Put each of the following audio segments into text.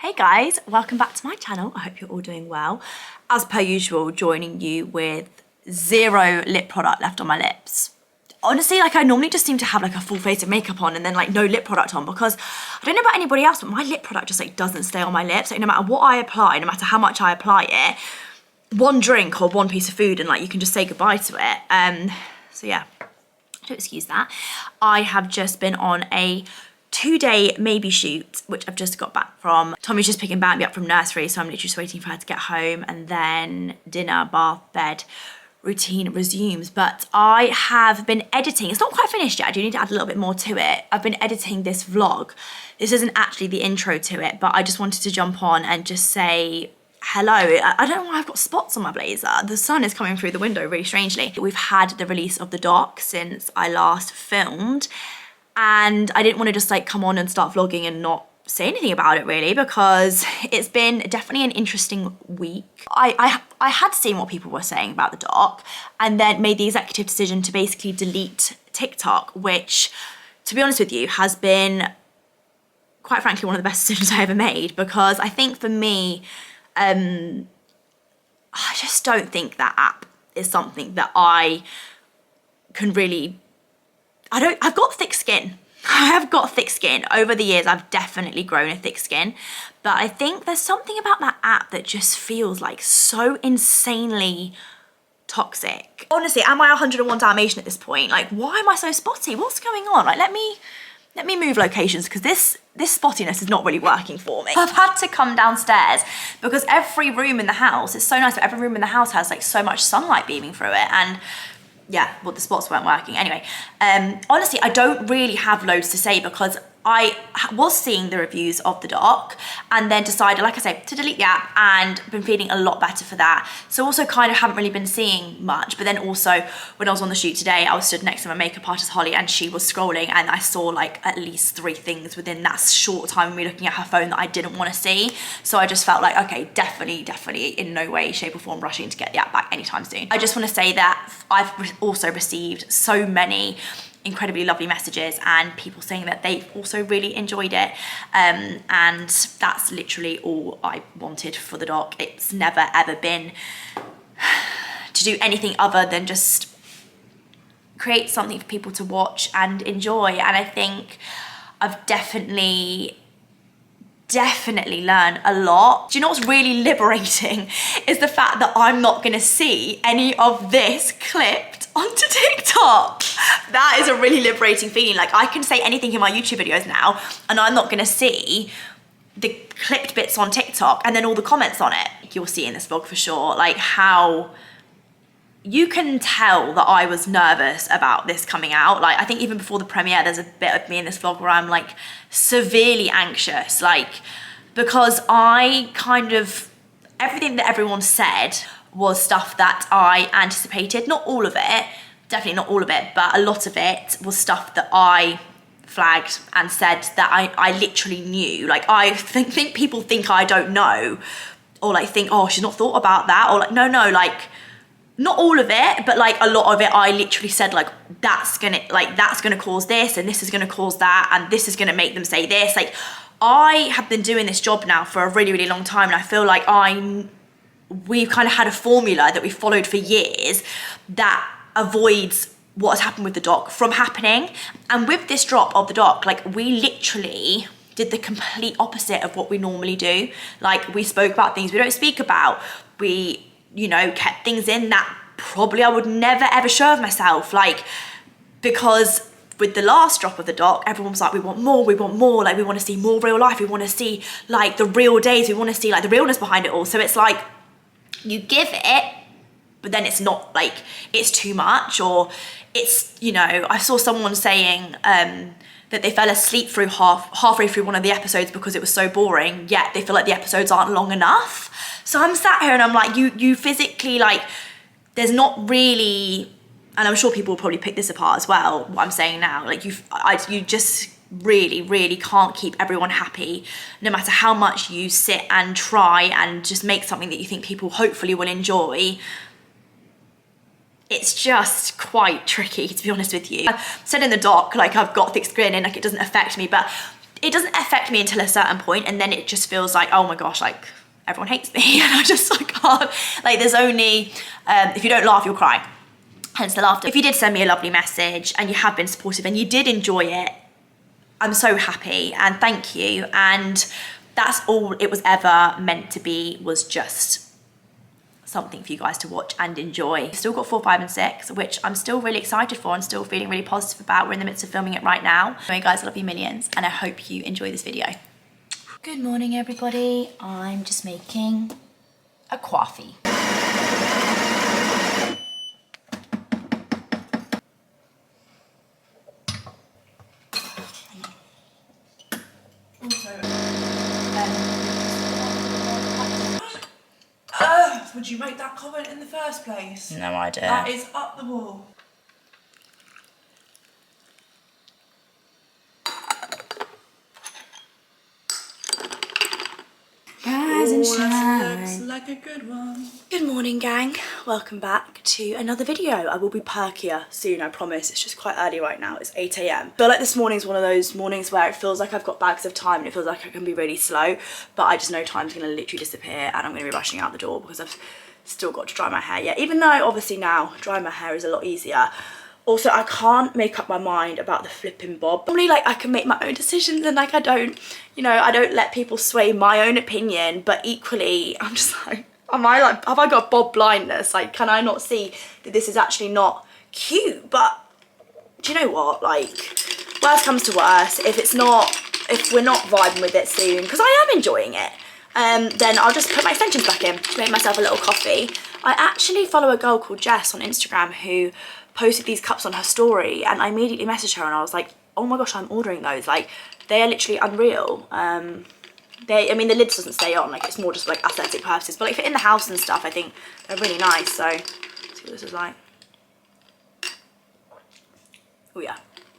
Hey guys, welcome back to my channel. I hope you're all doing well. As per usual, joining you with zero lip product left on my lips. Honestly, like I normally just seem to have like a full face of makeup on and then like no lip product on, because I don't know about anybody else, but my lip product just like doesn't stay on my lips. Like no matter what I apply, no matter how much I apply it, one drink or one piece of food and like you can just say goodbye to it. So yeah, do excuse that. I have just been on a 2-day maybe shoot, which I've just got back from. Tommy's just picking me up from nursery, so I'm literally just waiting for her to get home, and then dinner, bath, bed, routine resumes. But I have been editing. It's not quite finished yet. I do need to add a little bit more to it. I've been editing this vlog. This isn't actually the intro to it, but I just wanted to jump on and just say hello. I don't know why I've got spots on my blazer. The sun is coming through the window really strangely. We've had the release of the doc since I last filmed, and I didn't want to just like come on and start vlogging and not say anything about it really, because it's been definitely an interesting week. I had seen what people were saying about the doc and then made the executive decision to basically delete TikTok, which, to be honest with you, has been quite frankly one of the best decisions I ever made, because I think for me, I just don't think that app is something that I can really, I've got thick skin. I have got thick skin. Over the years, I've definitely grown a thick skin. But I think there's something about that app that just feels like so insanely toxic. Honestly, am I 101 Dalmatian at this point? Like, why am I so spotty? What's going on? Like, let me move locations, because this spottiness is not really working for me. I've had to come downstairs because every room in the house, it's so nice, but every room in the house has like so much sunlight beaming through it, and yeah, well, the spots weren't working. Anyway, honestly, I don't really have loads to say, because I was seeing the reviews of the doc and then decided, like I say, to delete the app, and been feeling a lot better for that. So also kind of haven't really been seeing much. But then also when I was on the shoot today, I was stood next to my makeup artist, Holly, and she was scrolling, and I saw like at least 3 things within that short time of me looking at her phone that I didn't want to see. So I just felt like, okay, definitely in no way, shape or form rushing to get the app back anytime soon. I just want to say that I've also received so many incredibly lovely messages and people saying that they've also really enjoyed it, and that's literally all I wanted for the doc. It's never ever been to do anything other than just create something for people to watch and enjoy, and I think I've definitely learned a lot. Do you know what's really liberating is the fact that I'm not gonna see any of this clipped onto TikTok. That is a really liberating feeling. Like, I can say anything in my YouTube videos now and I'm not gonna see the clipped bits on TikTok and then all the comments on it. You'll see in this vlog for sure, like how you can tell that I was nervous about this coming out. Like, I think even before the premiere, there's a bit of me in this vlog where I'm like severely anxious, like, because I kind of, everything that everyone said was stuff that I anticipated. Not all of it, definitely not all of it, but a lot of it was stuff that I flagged and said that I literally knew. Like, I think people think I don't know, or like think, oh, she's not thought about that, or like, no, like, not all of it, but like a lot of it, I literally said like, that's gonna cause this, and this is gonna cause that, and this is gonna make them say this. Like, I have been doing this job now for a really, really long time, and I feel like we've kind of had a formula that we've followed for years that avoids what has happened with the doc from happening. And with this drop of the doc, like, we literally did the complete opposite of what we normally do. Like, we spoke about things we don't speak about. We, you know, kept things in that probably I would never ever show of myself. Like, because with the last drop of the doc, everyone was like, we want more, like, we want to see more real life, we want to see like the real days, we want to see like the realness behind it all. So it's like, you give it, but then it's not like, it's too much, or it's, you know, I saw someone saying that they fell asleep through halfway through one of the episodes because it was so boring, yet they feel like the episodes aren't long enough. So I'm sat here and I'm like, you physically, like, there's not really, and I'm sure people will probably pick this apart as well, what I'm saying now, like, you just really can't keep everyone happy, no matter how much you sit and try and just make something that you think people hopefully will enjoy. It's just quite tricky, to be honest with you. I said in the doc, like, I've got thick skin and like it doesn't affect me, but it doesn't affect me until a certain point, and then it just feels like, oh my gosh, like everyone hates me and I just like can't, like there's only, if you don't laugh, you'll cry. Hence the laughter. If you did send me a lovely message and you have been supportive and you did enjoy it, I'm so happy and thank you. And that's all it was ever meant to be, was just something for you guys to watch and enjoy. Still got 4, 5 and 6, which I'm still really excited for and still feeling really positive about. We're in the midst of filming it right now. Anyway guys, I love you millions and I hope you enjoy this video. Good morning everybody. I'm just making a coffee. Would you make that comment in the first place? No idea. That is up the wall. Rise and shine. Looks like a good one. Good morning gang, welcome back to another video. I will be perkier soon, I promise. It's just quite early right now, it's 8 AM. I feel like this morning's one of those mornings where it feels like I've got bags of time and it feels like I can be really slow, but I just know time's gonna literally disappear and I'm gonna be rushing out the door because I've still got to dry my hair yet, even though obviously now drying my hair is a lot easier. Also, I can't make up my mind about the flipping bob. Normally, like, I can make my own decisions and, like, I don't, you know, I don't let people sway my own opinion, but equally, I'm just like, am I, like, have I got bob blindness? Like, can I not see that this is actually not cute? But do you know what? Like, worst comes to worst, if we're not vibing with it soon, because I am enjoying it, then I'll just put my extensions back in to make myself a little coffee. I actually follow a girl called Jess on Instagram who posted these cups on her story, and I immediately messaged her and I was like, oh my gosh, I'm ordering those. Like, they are literally unreal. I mean, the lid doesn't stay on, like it's more just like aesthetic purposes, but like for in the house and stuff, I think they're really nice. So let's see what this is like. Oh yeah,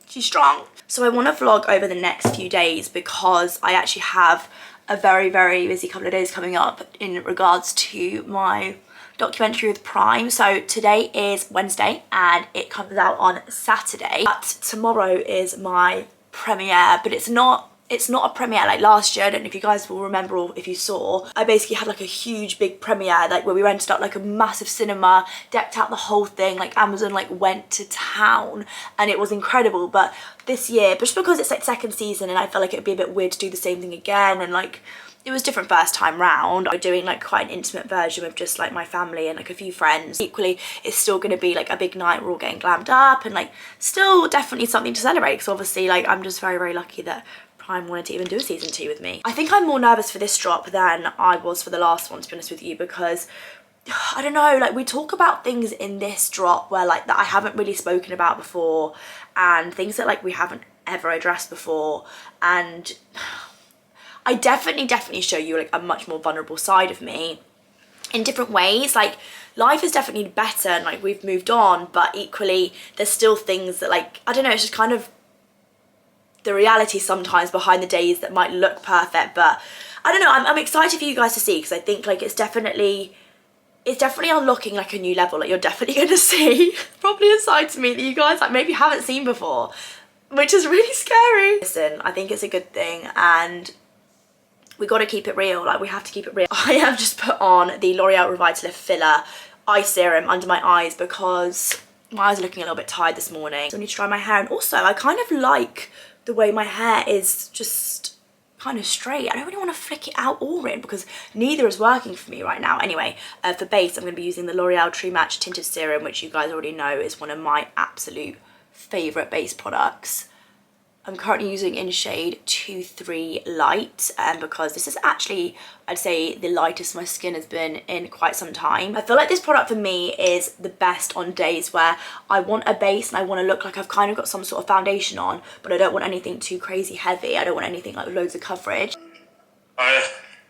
she's strong. So I want to vlog over the next few days because I actually have a very, very busy couple of days coming up in regards to my documentary with Prime. So today is Wednesday and it comes out on Saturday, but tomorrow is my premiere, but it's not a premiere like last year. I don't know if you guys will remember or if you saw, I basically had like a huge big premiere, like where we rented out like a massive cinema, decked out the whole thing, like Amazon like went to town and it was incredible. But this year, just because it's like second season and I felt like it would be a bit weird to do the same thing again, and like it was different first time round, I'm doing like quite an intimate version with just like my family and like a few friends. Equally, it's still going to be like a big night, we're all getting glammed up and like still definitely something to celebrate, because obviously like I'm just very, very lucky that Prime wanted to even do a season 2 with me. I think I'm more nervous for this drop than I was for the last one, to be honest with you, because I don't know, like we talk about things in this drop where like that I haven't really spoken about before, and things that like we haven't ever addressed before, and I definitely show you like a much more vulnerable side of me in different ways. Like life is definitely better and like we've moved on, but equally there's still things that like, I don't know, it's just kind of the reality sometimes behind the days that might look perfect. But I don't know, I'm excited for you guys to see, because I think like it's definitely unlocking like a new level. Like you're definitely going to see probably a side to me that you guys like maybe haven't seen before, which is really scary. Listen, I think it's a good thing and we got to keep it real. Like we have to keep it real. I have just put on the L'Oreal Revitalift Filler Eye Serum under my eyes because my eyes are looking a little bit tired this morning. So I need to dry my hair, and also I kind of like the way my hair is just kind of straight. I don't really want to flick it out or in because neither is working for me right now. Anyway, for base I'm going to be using the L'Oreal True Match Tinted Serum, which you guys already know is one of my absolute favourite base products. I'm currently using in shade 23 Light, because this is actually, I'd say, the lightest my skin has been in quite some time. I feel like this product for me is the best on days where I want a base and I want to look like I've kind of got some sort of foundation on, but I don't want anything too crazy heavy. I don't want anything like loads of coverage.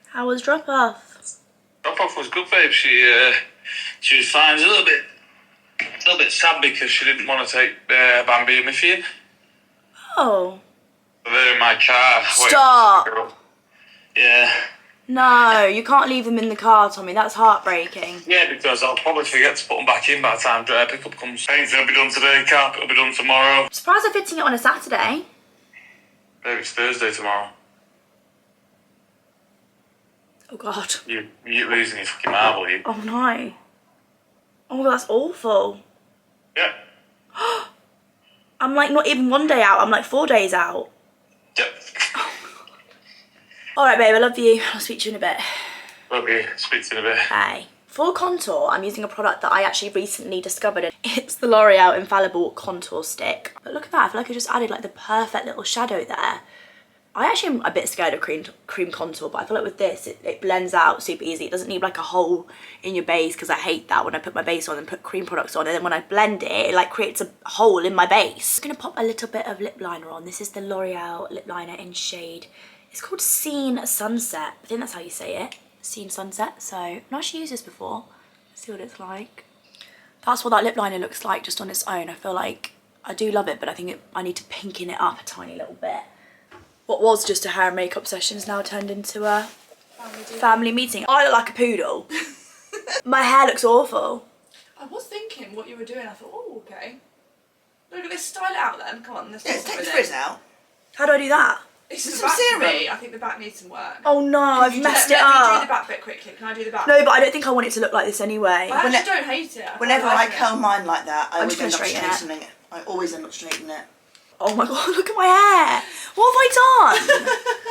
How was drop off? Drop off was good, babe. She was fine. It was a little bit sad because she didn't want to take Bambi and me for you. Oh. They're in my car. Stop. Yeah. No, you can't leave them in the car, Tommy. That's heartbreaking. Yeah, because I'll probably forget to put them back in by the time pickup comes. Painting will be done today, carpet will be done tomorrow. I'm surprised they're fitting it on a Saturday. Babe, it's Thursday tomorrow. Oh God. You're losing your fucking marble, you. Oh no. Oh, that's awful. Yeah. I'm like not even 1 day out, I'm like 4 days out. Yep. Alright babe, I love you. I'll speak to you in a bit. Love you. Speak to you in a bit. Hey. For contour, I'm using a product that I actually recently discovered. It's the L'Oreal Infallible Contour Stick. But look at that, I feel like I just added like the perfect little shadow there. I actually am a bit scared of cream contour, but I feel like with this, it blends out super easy. It doesn't leave like a hole in your base, because I hate that when I put my base on and put cream products on, and then when I blend it, it like creates a hole in my base. I'm gonna pop a little bit of lip liner on. This is the L'Oreal lip liner in shade, it's called Scene Sunset. I think that's how you say it, Scene Sunset. So I've not actually used this before. Let's see what it's like. That's what that lip liner looks like just on its own. I feel like I do love it, but I think I need to pinken it up a tiny little bit. What was just a hair and makeup session is now turned into a family meeting. I look like a poodle. My hair looks awful. I was thinking what you were doing. I thought, oh, okay. Look at this. Style it out then. Come on, let's do Yeah, something take the with frizz it. out. How do I do that? It's Some the back serum. for me. I think the back needs some work. Oh no, I've messed it Let me do the up. back bit quickly. Can I do the back? No, but I don't think I want it to look like this anyway. I actually don't hate it. Whenever I like it. curl mine like that, I I'm always just end up gonna straighten it. straightening it. I always end up straightening it. Oh my god, look at my hair. What have I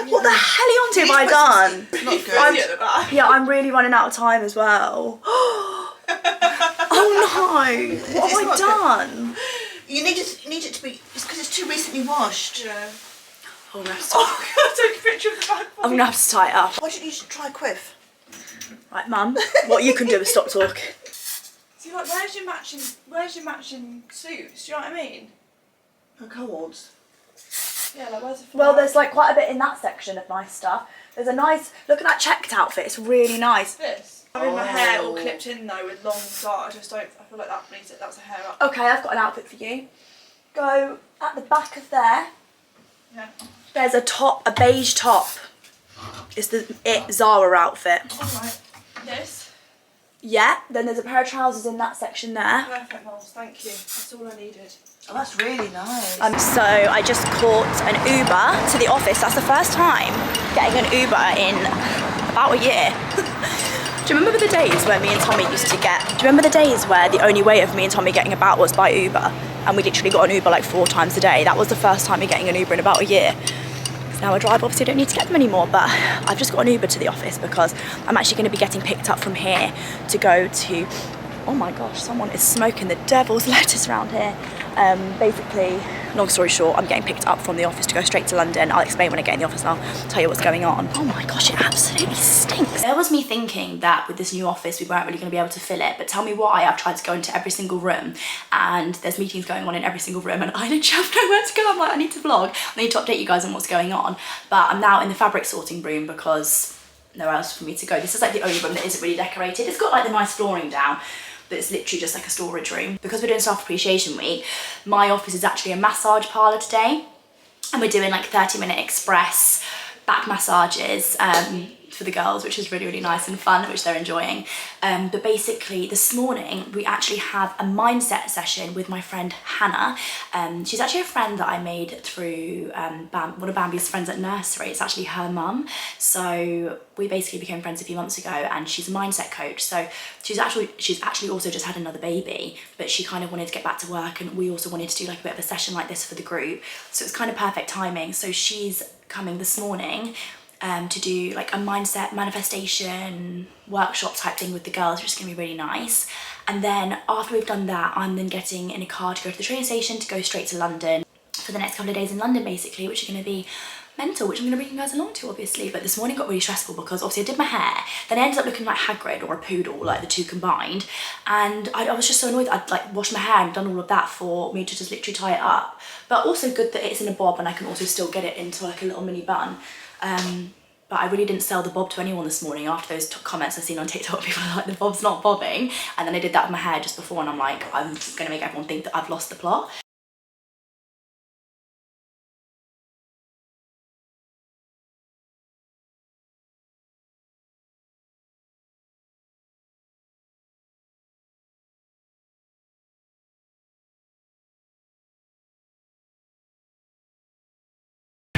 done? What the hellionty have I done? It's not You good. see at the back. Yeah, I'm really running out of time as well. Oh no, what have I It's not done? You need it to be. It's because it's too recently washed. Yeah. Oh, I'm gonna have to tie, I took a picture of the back. I'm gonna have to tie it up. Why don't you just try quiff? Right, Mum, what you can do is stop talking. See, like, where's your matching suits? Do you know what I mean? Her co-ords. Yeah, like, where's the Well, there's like quite a bit in that section of nice stuff. There's a nice, look at that checked outfit, it's really nice. this. Having my hair all Oh. clipped in though with long dark, I feel like that needs it. That's a hair up. Okay, I've got an outfit for you. Go at the back of there. Yeah. There's a top, a beige top. It's the Zara outfit. Alright. This. Yeah, then there's a pair of trousers in that section there. Perfect, Moles. Thank you. That's all I needed. Oh, that's really nice. So I just caught an Uber to the office. That's the first time getting an Uber in about a year. Do you remember the days where me and Tommy used to get, do you remember the days where the only way of me and Tommy getting about was by Uber? And we literally got an Uber like 4 times a day. That was the first time me getting an Uber in about a year. So now I drive, obviously I don't need to get them anymore, but I've just got an Uber to the office because I'm actually going to be getting picked up from here to go to, oh my gosh, someone is smoking the devil's lettuce around here. Basically, long story short, I'm getting picked up from the office to go straight to London. I'll explain when I get in the office and I'll tell you what's going on. Oh my gosh, it absolutely stinks. There was me thinking that with this new office, we weren't really going to be able to fill it, but tell me why. I've tried to go into every single room and there's meetings going on in every single room and I literally have nowhere to go. I'm like, I need to vlog. I need to update you guys on what's going on. But I'm now in the fabric sorting room because nowhere else for me to go. This is like the only room that isn't really decorated. It's got like the nice flooring down, but it's literally just like a storage room. Because we're doing Staff Appreciation Week, my office is actually a massage parlour today. And we're doing like 30-minute express back massages for the girls, which is really, really nice and fun, which they're enjoying. But basically this morning, we actually have a mindset session with my friend Hannah. She's actually a friend that I made through one of Bambi's friends at nursery. It's actually her mum. So we basically became friends a few months ago and she's a mindset coach. So she's actually also just had another baby, but she kind of wanted to get back to work and we also wanted to do like a bit of a session like this for the group. So it's kind of perfect timing. So she's coming this morning to do like a mindset manifestation workshop type thing with the girls, which is going to be really nice. And then after we've done that, I'm then getting in a car to go to the train station to go straight to London for the next couple of days in London basically, which are going to be mental, which I'm going to bring you guys along to obviously. But this morning got really stressful because obviously I did my hair, then I ended up looking like Hagrid or a poodle, like the two combined, and I was just so annoyed that I'd like washed my hair and done all of that for me to just literally tie it up. But also good that it's in a bob and I can also still get it into like a little mini bun. But I really didn't sell the bob to anyone this morning after those comments I've seen on TikTok. People are like, the bob's not bobbing. And then I did that with my hair just before and I'm like, I'm gonna make everyone think that I've lost the plot.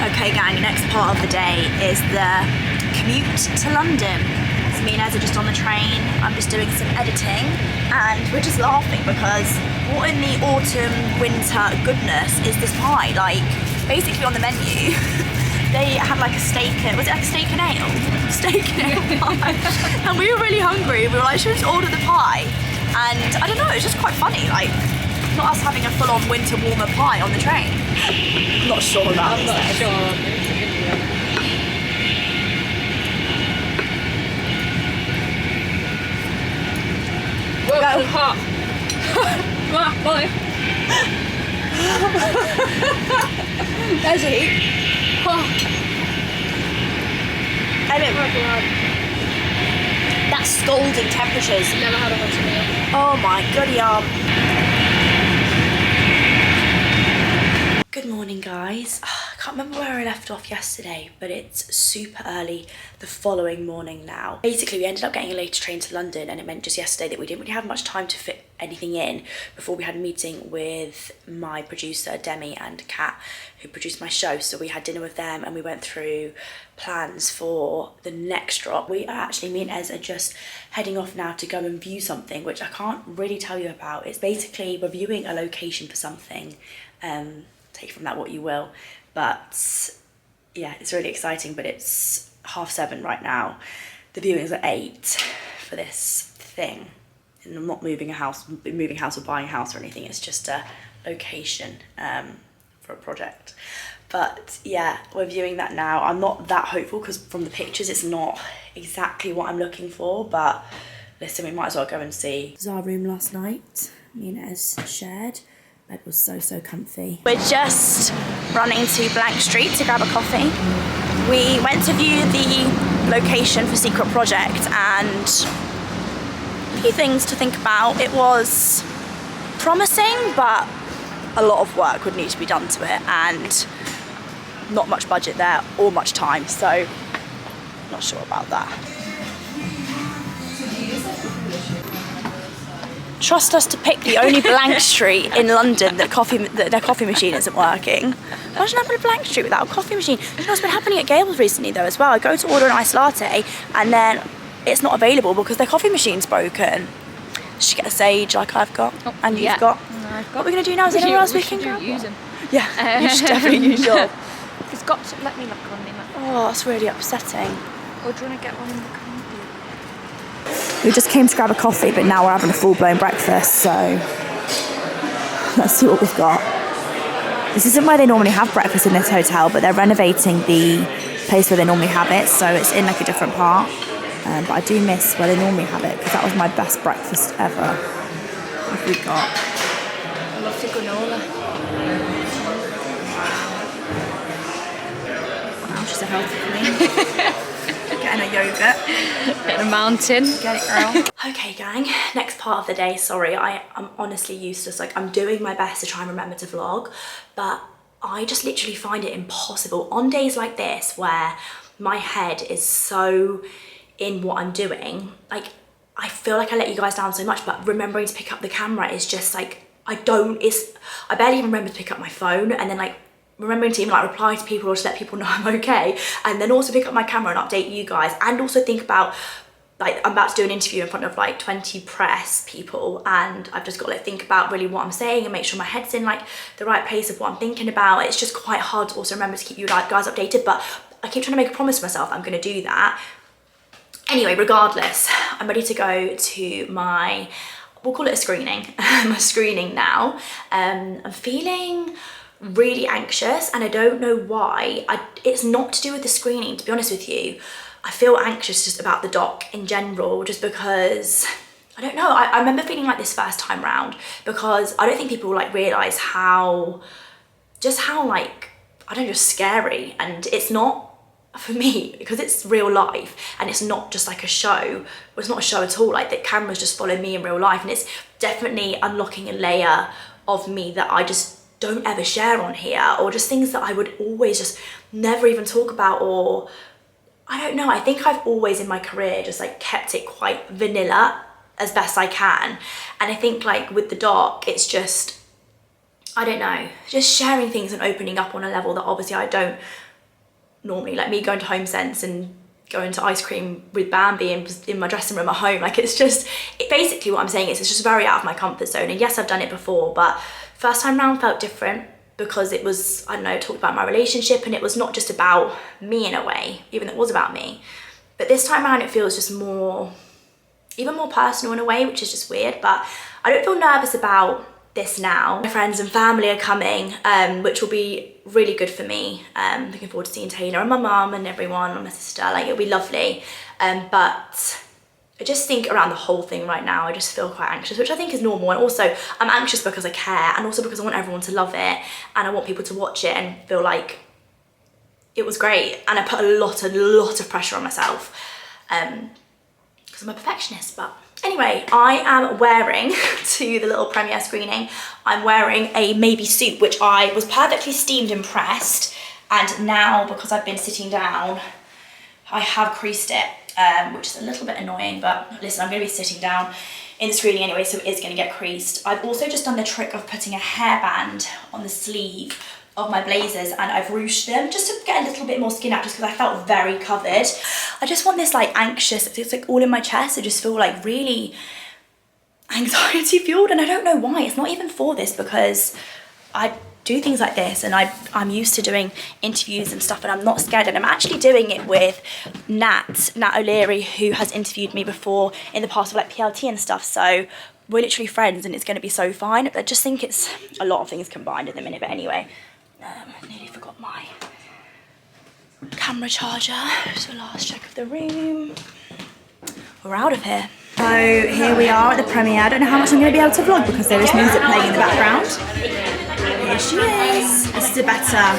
Okay, Okay gang, next part of the day is the commute to London. So me and Ez are just on the train, I'm just doing some editing and we're just laughing because what in the autumn, winter goodness is this pie? Like basically on the menu they had like a steak and, was it like a steak and ale? Steak and ale pie. And we were really hungry, we were like, should we just order the pie? And I don't know, it was just quite funny, like not us having a full-on winter warmer pie on the train. I'm not sure about this. I'm not sure. Whoa, Go. it's hot. Come on, boy. There's the heat. Oh, That's scalding temperatures. never had a hotter meal. Oh my goody Good morning guys. I can't remember where I left off yesterday, but it's super early the following morning now. Basically we ended up getting a later train to London and it meant just yesterday that we didn't really have much time to fit anything in before we had a meeting with my producer Demi and Kat who produced my show. So we had dinner with them and we went through plans for the next drop. We are actually, me and Ez are just heading off now to go and view something which I can't really tell you about. It's basically we're viewing a location for something. Take from that what you will, but yeah, it's really exciting. But it's 7:30 right now. The viewing's at 8 for this thing, and I'm not moving house or buying a house or anything. It's just a location for a project. But yeah, we're viewing that now. I'm not that hopeful because from the pictures it's not exactly what I'm looking for, but listen, we might as well go and see. This is our room last night, me and Ez shared. Bed was so comfy. We're just running to Blank Street to grab a coffee. We went to view the location for Secret Project and a few things to think about. It was promising, but a lot of work would need to be done to it and not much budget there or much time, so not sure about that. Trust us to pick the only blank street in London that their coffee machine isn't working. Imagine having a blank street without a coffee machine. You know what's been happening at Gable's recently though as well? I go to order an iced latte and then it's not available because their coffee machine's broken. Should get a Sage like I've got and you've got. No, I've got. What are we going to do now? Is there anywhere else we can grab use one? them. Yeah, you should definitely use yours. It's got to let me look on me. Oh, that's really upsetting. Or do you want to get one in the car? We just came to grab a coffee, but now we're having a full-blown breakfast, so let's see what we've got. This isn't where they normally have breakfast in this hotel, but they're renovating the place where they normally have it, so it's in like a different part. But I do miss where they normally have it, because that was my best breakfast ever. What have we got? I love the granola. Wow, she's a healthy queen. Getting a yogurt. Getting a mountain. Get it, girl. Okay, gang. Next part of the day. Sorry, I'm honestly useless. Like, I'm doing my best to try and remember to vlog, but I just literally find it impossible on days like this where my head is so in what I'm doing. Like, I feel like I let you guys down so much, but remembering to pick up the camera is just like, I barely even remember to pick up my phone, and then like remembering to even like reply to people or to let people know I'm okay, and then also pick up my camera and update you guys, and also think about like I'm about to do an interview in front of like 20 press people, and I've just got to like think about really what I'm saying and make sure my head's in like the right place of what I'm thinking about. It's just quite hard to also remember to keep you like guys updated, but I keep trying to make a promise to myself I'm going to do that. Anyway, regardless, I'm ready to go to my, we'll call it a screening, my screening now. I'm feeling really anxious and I don't know why. It's not to do with the screening, to be honest with you. I feel anxious just about the doc in general, just because, I don't know, I remember feeling like this first time round, because I don't think people like realise how like, I don't know, just scary. And it's not, for me, because it's real life and it's not just like a show, well, it's not a show at all, like the cameras just follow me in real life, and it's definitely unlocking a layer of me that I just don't ever share on here, or just things that I would always just never even talk about, or I don't know, I think I've always in my career just like kept it quite vanilla as best I can. And I think like with the doc, it's just, I don't know, just sharing things and opening up on a level that obviously I don't normally, like me going to Home Sense and going to ice cream with Bambi and just in my dressing room at home. Like it's just, basically what I'm saying is it's just very out of my comfort zone. And yes, I've done it before, but first time round felt different because it was, I don't know, talked about my relationship, and it was not just about me in a way, even though it was about me. But this time around it feels just more, even more personal in a way, which is just weird. But I don't feel nervous about this now. My friends and family are coming, which will be really good for me. Looking forward to seeing Taylor and my mum and everyone and my sister. Like, it'll be lovely. But I just think around the whole thing right now, I just feel quite anxious, which I think is normal. And also I'm anxious because I care, and also because I want everyone to love it, and I want people to watch it and feel like it was great. And I put a lot of pressure on myself because I'm a perfectionist. But anyway, I am wearing, to the little premiere screening, I'm wearing a Maybe suit, which I was perfectly steamed and pressed, and now because I've been sitting down, I have creased it, which is a little bit annoying, but listen, I'm going to be sitting down in the screening anyway, so it is going to get creased. I've also just done the trick of putting a hairband on the sleeve of my blazers, and I've ruched them just to get a little bit more skin out, just because I felt very covered. I just want this like anxious, it's like all in my chest. I just feel like really anxiety fueled, and I don't know why. It's not even for this, because I do things like this and I'm used to doing interviews and stuff, and I'm not scared. And I'm actually doing it with Nat O'Leary, who has interviewed me before in the past for like PLT and stuff, so we're literally friends and it's going to be so fine. I just think it's a lot of things combined at the minute. But anyway, I nearly forgot my camera charger. So last check of the room. We're out of here. So here we are at the premiere. I don't know how much I'm going to be able to vlog because there is music playing in the background. Here she is. This is a better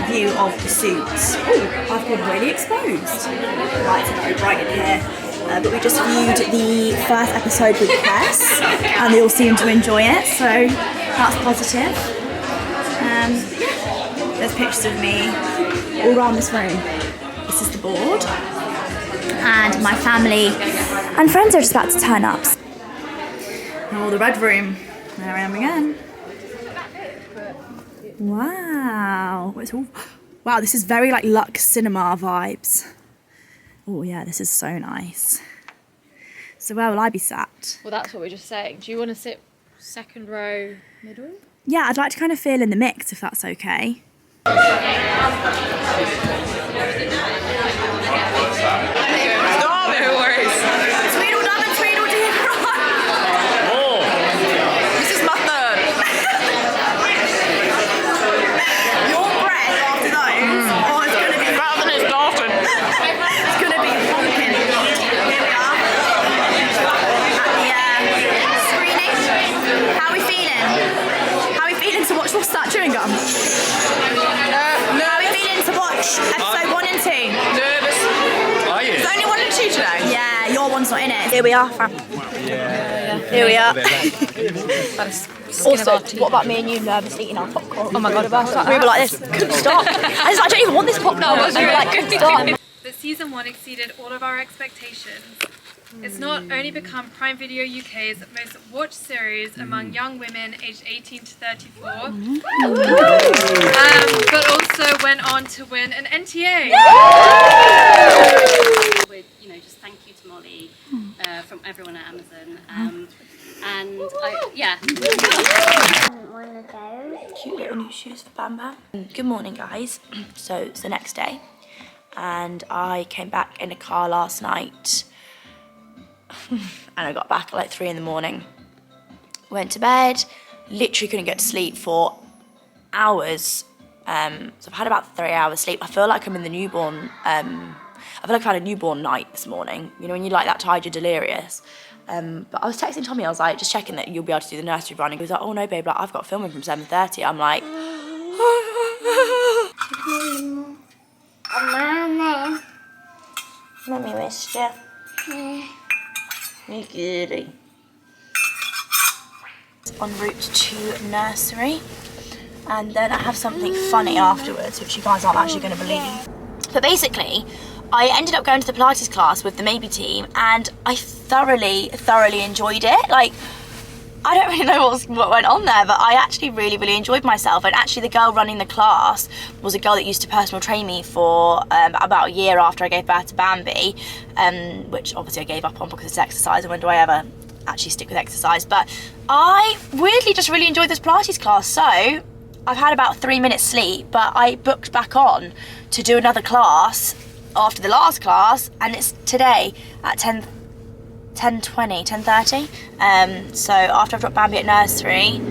view of the suits. Oh, I've been really exposed. The lights are very bright in here. But we just viewed the first episode with Press and they all seem to enjoy it, so that's positive. Yeah, there's pictures of me all around this room. This is the board. And my family and friends are just about to turn up. Oh, the red room. There I am again. Wow. It's all, wow, this is very like Lux Cinema vibes. Oh yeah, this is so nice. So where will I be sat? Well, that's what we're just saying. Do you want to sit second row, middle? Yeah, I'd like to kind of feel in the mix, if that's okay. Chewing gum. How are we feeling to watch episode 1 and 2? Nervous. Are you? There's only 1 and 2 today. Yeah, your one's not in it. Here we are, fam. Here we are. Also, what about me and you nervously eating our popcorn? Oh my god, we were like this. Couldn't stop. I don't even want this popcorn. No, was like, couldn't stop. But season 1 exceeded all of our expectations. It's not only become Prime Video UK's most watched series among young women aged 18 to 34, but also went on to win an NTA. Just thank you to Molly from everyone at Amazon. Yeah. Cute little new shoes for Bam Bam. Good morning, guys. So it's the next day, and I came back in a car last night. And I got back at like 3 in the morning. Went to bed, literally couldn't get to sleep for hours. So I've had about 3 hours sleep. I feel like I'm in the newborn, I feel like I've had a newborn night this morning. You know, when you're like that tired, you're delirious. But I was texting Tommy, I was like, just checking that you'll be able to do the nursery run. He was like, oh no babe, like, I've got filming from 7:30. I'm like, Mummy missed you. You goody. En route to nursery, and then I have something funny afterwards, which you guys aren't actually going to believe. But basically, I ended up going to the Pilates class with the Maybe team, and I thoroughly enjoyed it. Like, I don't really know what went on there, but I actually really enjoyed myself. And actually the girl running the class was a girl that used to personal train me for about a year after I gave birth to Bambi, which obviously I gave up on because it's exercise, and when do I ever actually stick with exercise? But I weirdly just really enjoyed this Pilates class. So I've had about 3 minutes sleep, but I booked back on to do another class after the last class, and it's today at 10:30. So after I've dropped Bambi at nursery,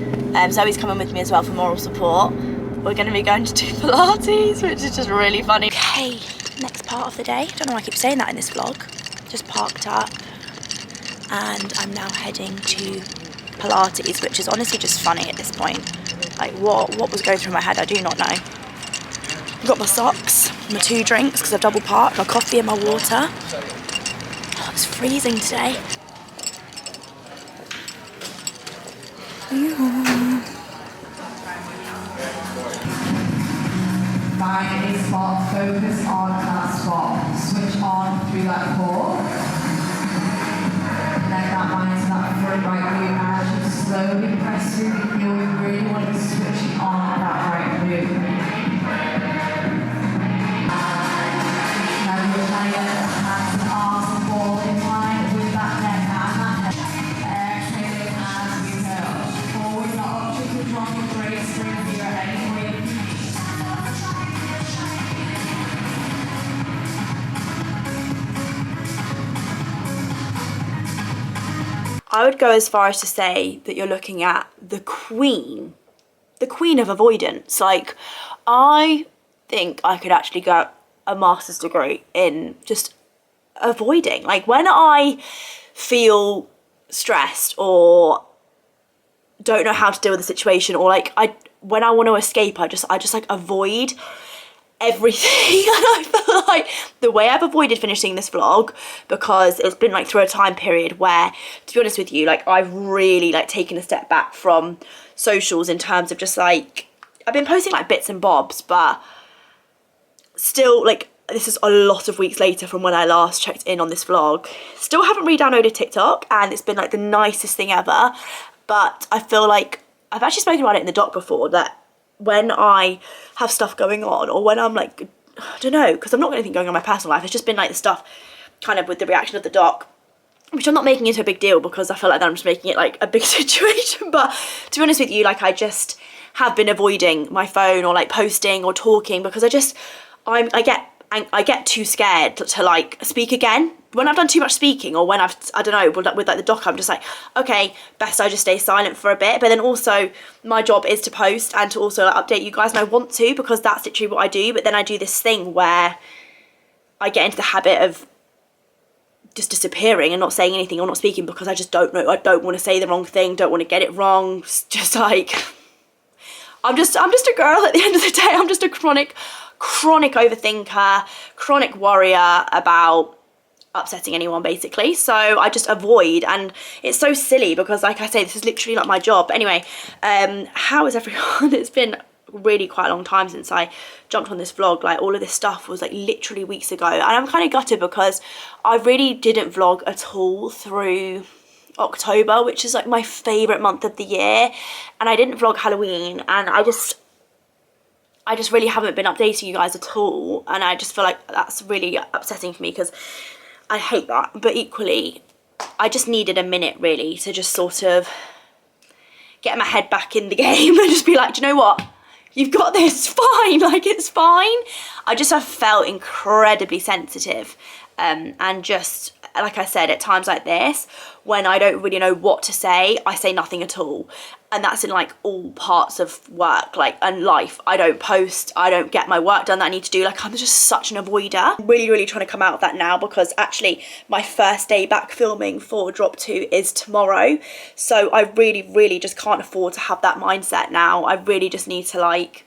Zoe's coming with me as well for moral support. We're going to be going to do Pilates, which is just really funny. Okay, next part of the day. I don't know why I keep saying that in this vlog. Just parked up, and I'm now heading to Pilates, which is honestly just funny at this point. Like what was going through my head, I do not know. I've got my socks, my 2 drinks because I've double parked, my coffee and my water. Oh, it's freezing today. Find a spot, focus on that spot, switch on through that core. Connect that mind to that front right glute as you slowly press through the heel. We really want to be switching on that right glute. Now you're trying to get the hands and arms and ball in line with that neck and that head. Exhaling as we go. Forward, not up to the drop of great strength here at any point. I would go as far as to say that you're looking at the queen of avoidance. Like, I think I could actually get a master's degree in just avoiding. Like, when I feel stressed or don't know how to deal with the situation, or like when I want to escape, I just like avoid everything. And I feel like the way I've avoided finishing this vlog, because it's been like through a time period where, to be honest with you, like I've really like taken a step back from socials in terms of just like, I've been posting like bits and bobs, but still, like, this is a lot of weeks later from when I last checked in on this vlog. Still haven't re-downloaded TikTok, and it's been like the nicest thing ever. But I feel like I've actually spoken about it in the doc before, that when I have stuff going on, or when I'm like, I don't know, because I've not got anything going on in my personal life, it's just been like the stuff kind of with the reaction of the doc, which I'm not making into a big deal because I feel like that I'm just making it like a big situation. But to be honest with you, like I just have been avoiding my phone or like posting or talking because I get too scared to like speak again. When I've done too much speaking, or when I don't know, with like the doc, I'm just like, okay, best I just stay silent for a bit. But then also my job is to post and to also like, update you guys, and I want to, because that's literally what I do. But then I do this thing where I get into the habit of just disappearing and not saying anything or not speaking because I just don't know. I don't want to say the wrong thing, don't want to get it wrong. It's just like, I'm just a girl at the end of the day. I'm just a chronic overthinker, chronic worrier about upsetting anyone, basically. So I just avoid, and it's so silly because, like I say, this is literally like my job. But anyway, how is everyone? It's been really quite a long time since I jumped on this vlog. Like, all of this stuff was like literally weeks ago, and I'm kind of gutted because I really didn't vlog at all through October, which is like my favourite month of the year, and I didn't vlog Halloween, and I just really haven't been updating you guys at all, and I just feel like that's really upsetting for me because I hate that. But equally, I just needed a minute really to just sort of get my head back in the game and just be like, do you know what? You've got this, fine, like it's fine. I just have felt incredibly sensitive, and just, like I said, at times like this, when I don't really know what to say, I say nothing at all. And that's in like all parts of work, like, and life. I don't post, I don't get my work done that I need to do. Like, I'm just such an avoider. I'm really trying to come out of that now, because actually my first day back filming for Drop 2 is tomorrow. So I really just can't afford to have that mindset now. I really just need to like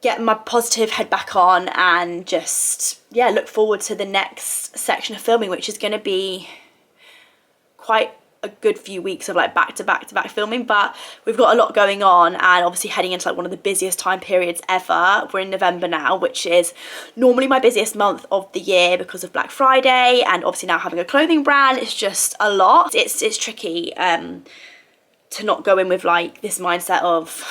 get my positive head back on and just, yeah, look forward to the next section of filming, which is going to be quite a good few weeks of like back to back filming. But we've got a lot going on, and obviously heading into like one of the busiest time periods ever. We're in November now, which is normally my busiest month of the year because of Black Friday, and obviously now having a clothing brand, it's just a lot. It's tricky. to not go in with like this mindset of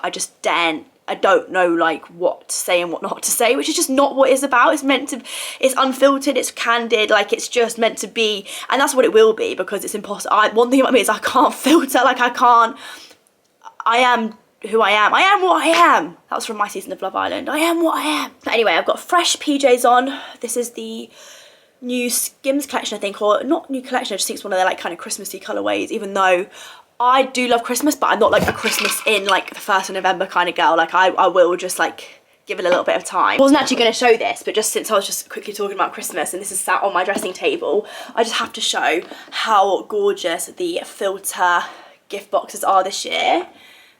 I don't know like what to say and what not to say, which is just not what it's about. It's unfiltered, it's candid, like it's just meant to be, and that's what it will be, because it's impossible. One thing about me is I can't filter, like I am who I am. I am what I am. That was from my season of Love Island. I am what I am. But anyway, I've got fresh PJs on. This is the new Skims collection, I think, or not new collection, I just think it's one of their like kind of Christmassy colourways, even though I do love Christmas, but I'm not like a Christmas in like the 1st of November kind of girl. Like I will just like give it a little bit of time. I wasn't actually going to show this, but just since I was just quickly talking about Christmas and this is sat on my dressing table, I just have to show how gorgeous the filter gift boxes are this year.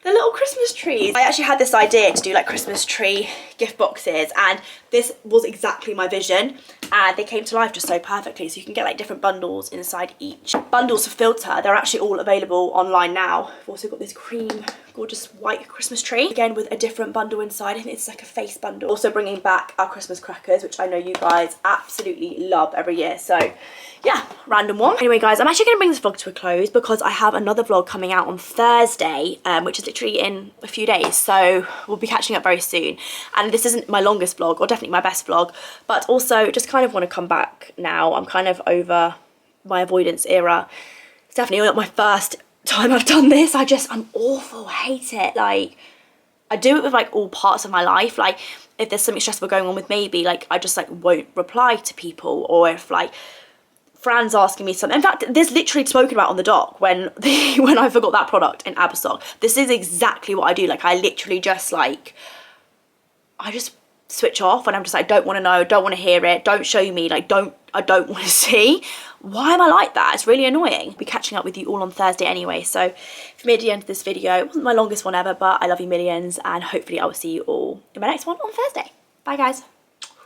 The little Christmas trees. I actually had this idea to do like Christmas tree gift boxes, and this was exactly my vision, and they came to life just so perfectly. So you can get like different bundles inside each. Bundles of filter, they're actually all available online now. I've also got this cream, gorgeous white Christmas tree, again with a different bundle inside. I think it's like a face bundle. Also bringing back our Christmas crackers, which I know you guys absolutely love every year. So yeah, random one. Anyway guys, I'm actually going to bring this vlog to a close because I have another vlog coming out on Thursday, which is literally in a few days. So we'll be catching up very soon. And this isn't my longest vlog, or definitely my best vlog, but also just kind of want to come back now. I'm kind of over my avoidance era. It's definitely not my first time I've done this. I'm awful, I hate it. Like, I do it with like all parts of my life. Like if there's something stressful going on with maybe, like I just like won't reply to people, or if like Fran's asking me something. In fact, there's literally spoken about on the doc when when I forgot that product in Abersock. This is exactly what I do. Like I literally just like, I just switch off, and I'm just like, don't want to know, don't want to hear it, don't show me, like I don't want to see. Why am I like that? It's really annoying. I'll be catching up with you all on Thursday anyway. So if you made it to the end of this video, it wasn't my longest one ever, but I love you millions, and hopefully I will see you all in my next one on Thursday. Bye guys.